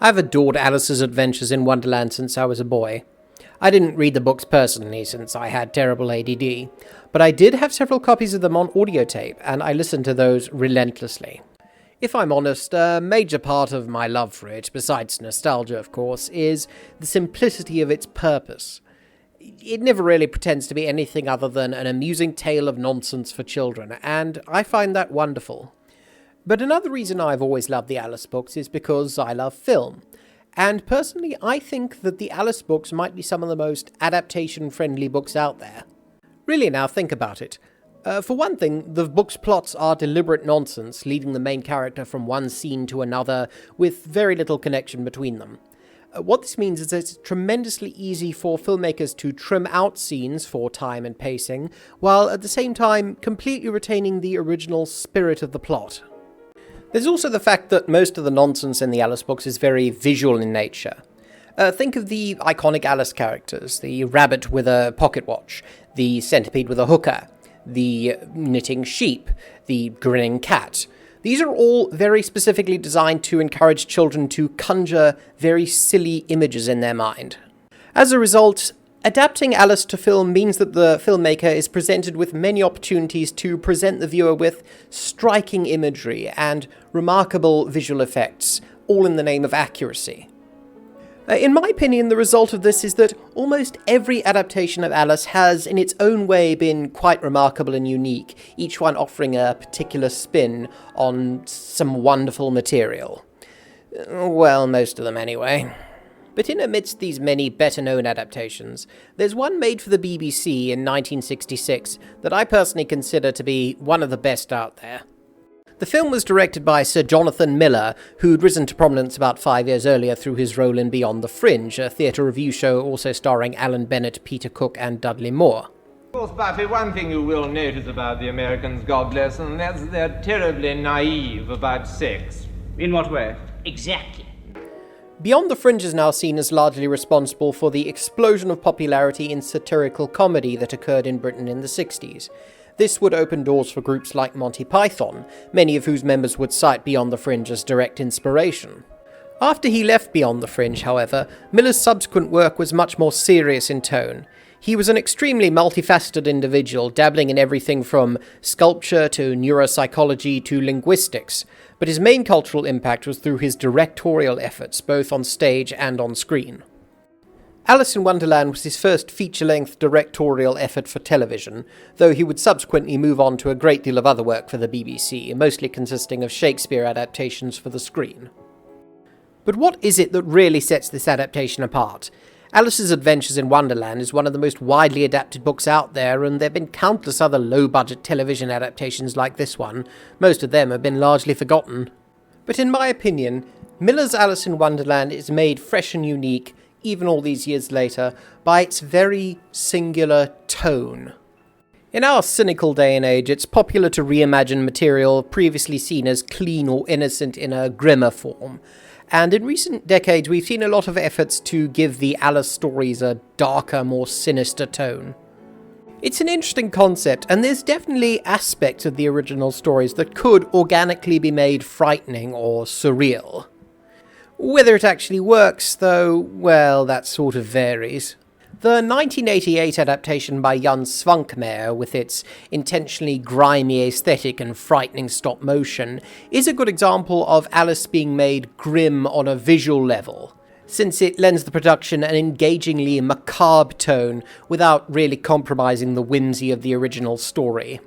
I've adored Alice's Adventures in Wonderland since I was a boy. I didn't read the books personally since I had terrible ADD, but I did have several copies of them on audio tape, and I listened to those relentlessly. If I'm honest, a major part of my love for it, besides nostalgia of course, is the simplicity of its purpose. It never really pretends to be anything other than an amusing tale of nonsense for children, and I find that wonderful. But another reason I've always loved the Alice books is because I love film. And personally, I think that the Alice books might be some of the most adaptation-friendly books out there. Really now, think about it. For one thing, the book's plots are deliberate nonsense, leading the main character from one scene to another, with very little connection between them. What this means is that it's tremendously easy for filmmakers to trim out scenes for time and pacing, while at the same time completely retaining the original spirit of the plot. There's also the fact that most of the nonsense in the Alice books is very visual in nature. Think of the iconic Alice characters, the rabbit with a pocket watch, the centipede with a hookah, the knitting sheep, the grinning cat. These are all very specifically designed to encourage children to conjure very silly images in their mind. As a result, adapting Alice to film means that the filmmaker is presented with many opportunities to present the viewer with striking imagery and remarkable visual effects, all in the name of accuracy. In my opinion, the result of this is that almost every adaptation of Alice has, in its own way, been quite remarkable and unique, each one offering a particular spin on some wonderful material. Well, most of them anyway. But in amidst these many better-known adaptations, there's one made for the BBC in 1966 that I personally consider to be one of the best out there. The film was directed by Sir Jonathan Miller, who'd risen to prominence about 5 years earlier through his role in Beyond the Fringe, a theatre review show also starring Alan Bennett, Peter Cook and Dudley Moore. Of course, Buffy, one thing you will notice about the Americans, God bless them, that's they're terribly naive about sex. In what way? Exactly. Beyond the Fringe is now seen as largely responsible for the explosion of popularity in satirical comedy that occurred in Britain in the 60s. This would open doors for groups like Monty Python, many of whose members would cite Beyond the Fringe as direct inspiration. After he left Beyond the Fringe, however, Miller's subsequent work was much more serious in tone. He was an extremely multifaceted individual, dabbling in everything from sculpture to neuropsychology to linguistics, but his main cultural impact was through his directorial efforts, both on stage and on screen. Alice in Wonderland was his first feature-length directorial effort for television, though he would subsequently move on to a great deal of other work for the BBC, mostly consisting of Shakespeare adaptations for the screen. But what is it that really sets this adaptation apart? Alice's Adventures in Wonderland is one of the most widely adapted books out there, and there have been countless other low-budget television adaptations like this one. Most of them have been largely forgotten. But in my opinion, Miller's Alice in Wonderland is made fresh and unique, even all these years later, by its very singular tone. In our cynical day and age, it's popular to reimagine material previously seen as clean or innocent in a grimmer form. And in recent decades, we've seen a lot of efforts to give the Alice stories a darker, more sinister tone. It's an interesting concept, and there's definitely aspects of the original stories that could organically be made frightening or surreal. Whether it actually works, though, well, that sort of varies. The 1988 adaptation by Jan Svankmajer, with its intentionally grimy aesthetic and frightening stop motion, is a good example of Alice being made grim on a visual level, since it lends the production an engagingly macabre tone without really compromising the whimsy of the original story.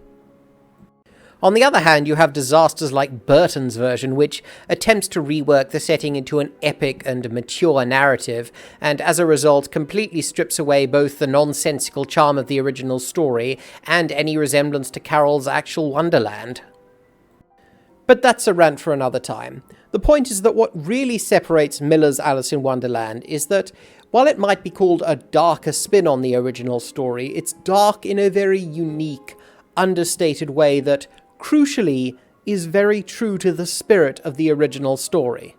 On the other hand, you have disasters like Burton's version, which attempts to rework the setting into an epic and mature narrative, and as a result completely strips away both the nonsensical charm of the original story and any resemblance to Carroll's actual Wonderland. But that's a rant for another time. The point is that what really separates Miller's Alice in Wonderland is that, while it might be called a darker spin on the original story, it's dark in a very unique, understated way that, crucially, is very true to the spirit of the original story.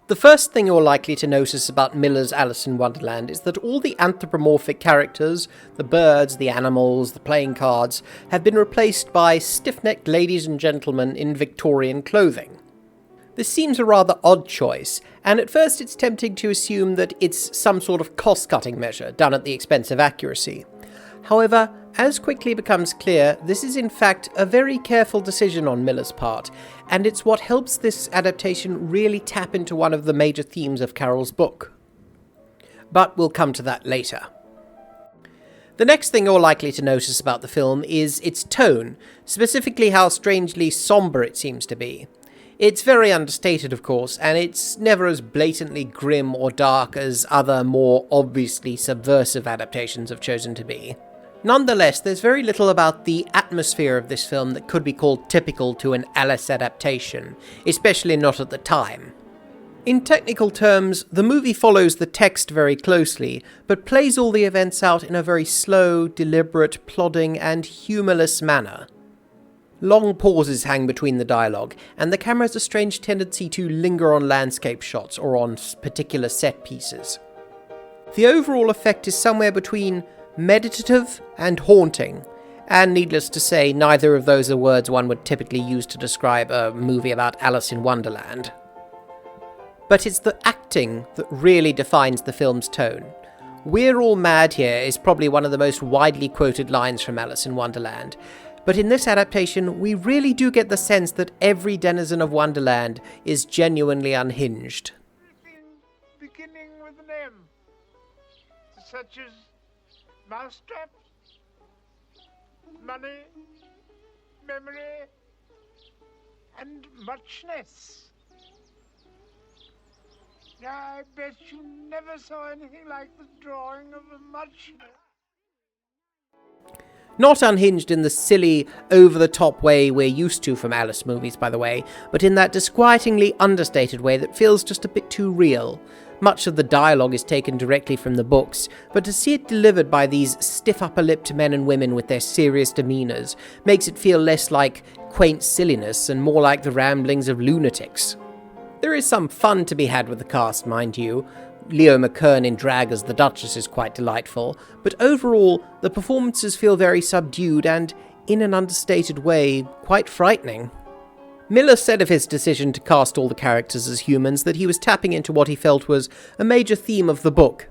The first thing you're likely to notice about Miller's Alice in Wonderland is that all the anthropomorphic characters, the birds, the animals, the playing cards, have been replaced by stiff-necked ladies and gentlemen in Victorian clothing. This seems a rather odd choice, and at first it's tempting to assume that it's some sort of cost-cutting measure done at the expense of accuracy. However, as quickly becomes clear, this is in fact a very careful decision on Millar's part, and it's what helps this adaptation really tap into one of the major themes of Carroll's book. But we'll come to that later. The next thing you're likely to notice about the film is its tone, specifically how strangely sombre it seems to be. It's very understated, of course, and it's never as blatantly grim or dark as other more obviously subversive adaptations have chosen to be. Nonetheless, there's very little about the atmosphere of this film that could be called typical to an Alice adaptation, especially not at the time. In technical terms, the movie follows the text very closely, but plays all the events out in a very slow, deliberate, plodding, and humourless manner. Long pauses hang between the dialogue, and the camera has a strange tendency to linger on landscape shots or on particular set pieces. The overall effect is somewhere between meditative and haunting, and needless to say, neither of those are words one would typically use to describe a movie about Alice in Wonderland. But it's the acting that really defines the film's tone. "We're all mad here" is probably one of the most widely quoted lines from Alice in Wonderland, but in this adaptation we really do get the sense that every denizen of Wonderland is genuinely unhinged. Beginning with an M, such as mousetrap, money, memory, and muchness. I bet you never saw anything like the drawing of a muchness. Not unhinged in the silly, over-the-top way we're used to from Alice movies, by the way, but in that disquietingly understated way that feels just a bit too real. Much of the dialogue is taken directly from the books, but to see it delivered by these stiff upper-lipped men and women with their serious demeanours makes it feel less like quaint silliness and more like the ramblings of lunatics. There is some fun to be had with the cast, mind you. Leo McKern in drag as the Duchess is quite delightful, but overall, the performances feel very subdued and, in an understated way, quite frightening. Millar said of his decision to cast all the characters as humans that he was tapping into what he felt was a major theme of the book,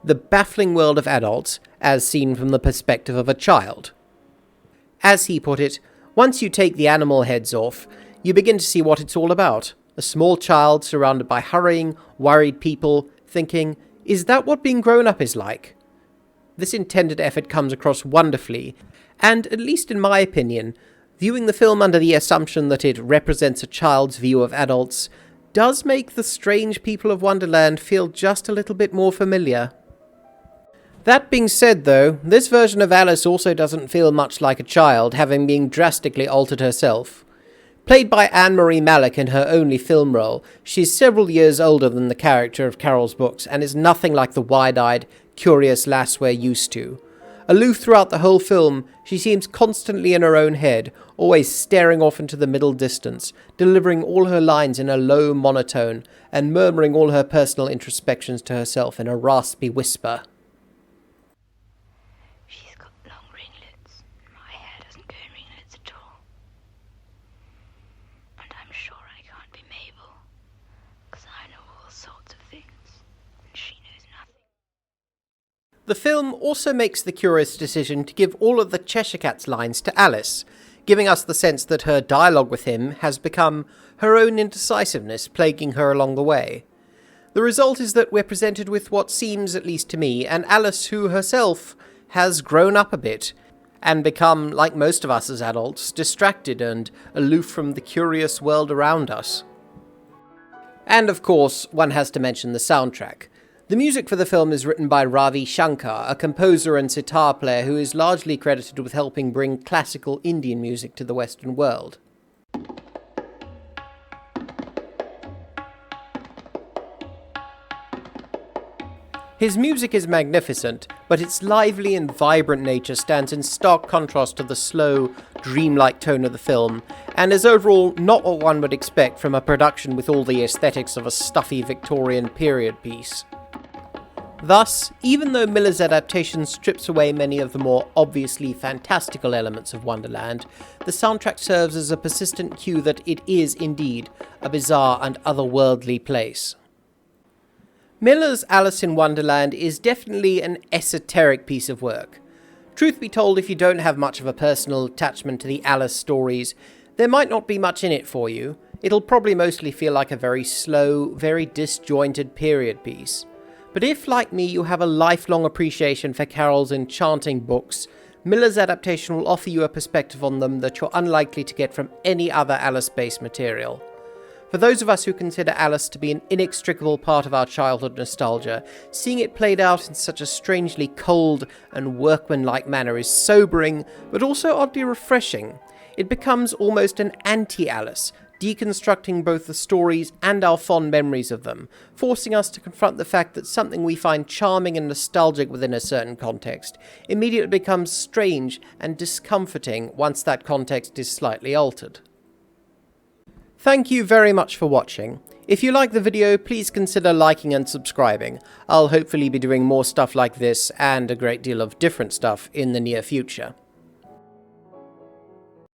the baffling world of adults as seen from the perspective of a child. As he put it, once you take the animal heads off, you begin to see what it's all about. A small child surrounded by hurrying, worried people, thinking, is that what being grown up is like? This intended effort comes across wonderfully, and, at least in my opinion, viewing the film under the assumption that it represents a child's view of adults does make the strange people of Wonderland feel just a little bit more familiar. That being said, though, this version of Alice also doesn't feel much like a child, having been drastically altered herself. Played by Anne-Marie Malek in her only film role, she's several years older than the character of Carroll's books and is nothing like the wide-eyed, curious lass we're used to. Aloof throughout the whole film, she seems constantly in her own head, always staring off into the middle distance, delivering all her lines in a low monotone, and murmuring all her personal introspections to herself in a raspy whisper. She's got long ringlets. My hair doesn't go in ringlets at all. And I'm sure I can't be Mabel, because I know all sorts of things, and she knows nothing. The film also makes the curious decision to give all of the Cheshire Cat's lines to Alice, giving us the sense that her dialogue with him has become her own indecisiveness plaguing her along the way. The result is that we're presented with what seems, at least to me, an Alice who herself has grown up a bit, and become, like most of us as adults, distracted and aloof from the curious world around us. And of course, one has to mention the soundtrack. The music for the film is written by Ravi Shankar, a composer and sitar player who is largely credited with helping bring classical Indian music to the Western world. His music is magnificent, but its lively and vibrant nature stands in stark contrast to the slow, dreamlike tone of the film, and is overall not what one would expect from a production with all the aesthetics of a stuffy Victorian period piece. Thus, even though Millar's adaptation strips away many of the more obviously fantastical elements of Wonderland, the soundtrack serves as a persistent cue that it is indeed a bizarre and otherworldly place. Millar's Alice in Wonderland is definitely an esoteric piece of work. Truth be told, if you don't have much of a personal attachment to the Alice stories, there might not be much in it for you. It'll probably mostly feel like a very slow, very disjointed period piece. But if, like me, you have a lifelong appreciation for Carroll's enchanting books, Millar's adaptation will offer you a perspective on them that you're unlikely to get from any other Alice-based material. For those of us who consider Alice to be an inextricable part of our childhood nostalgia, seeing it played out in such a strangely cold and workmanlike manner is sobering, but also oddly refreshing. It becomes almost an anti-Alice, deconstructing both the stories and our fond memories of them, forcing us to confront the fact that something we find charming and nostalgic within a certain context immediately becomes strange and discomforting once that context is slightly altered. Thank you very much for watching. If you like the video, please consider liking and subscribing. I'll hopefully be doing more stuff like this and a great deal of different stuff in the near future.